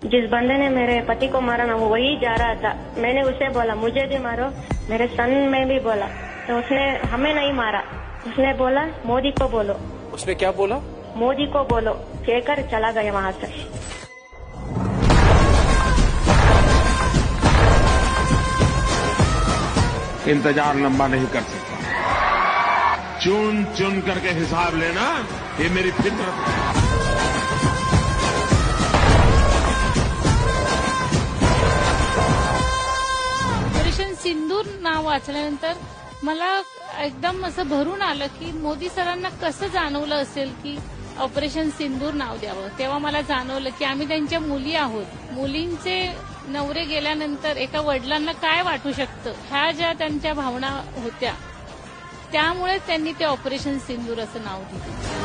जिस बंदे ने मेरे पति को मारा ना वो वही जा रहा था। मैंने उसे बोला मुझे भी मारो, मेरे सन में भी बोला, तो उसने हमें नहीं मारा। उसने बोला मोदी को बोलो। उसने क्या बोला? मोदी को बोलो, कहकर चला गया वहां से। इंतजार लंबा नहीं कर सकता। चुन चुन करके हिसाब लेना ये मेरी फितरत है। ऑपरेशन सिंदूर नाव वाचल्यानंतर मला एकदम असं भरून आलं की मोदी सरांना कसं जाणवलं असेल की ऑपरेशन सिंदूर नाव द्यावं। तेव्हा मला जाणवलं की आम्ही त्यांच्या मुली आहोत। मुलींचे नवरे गेल्यानंतर एका वडिलांना काय वाटू शकतं, ह्या ज्या त्यांच्या भावना होत्या, त्यामुळे त्यांनी ते ऑपरेशन सिंदूर असं नाव दिलं।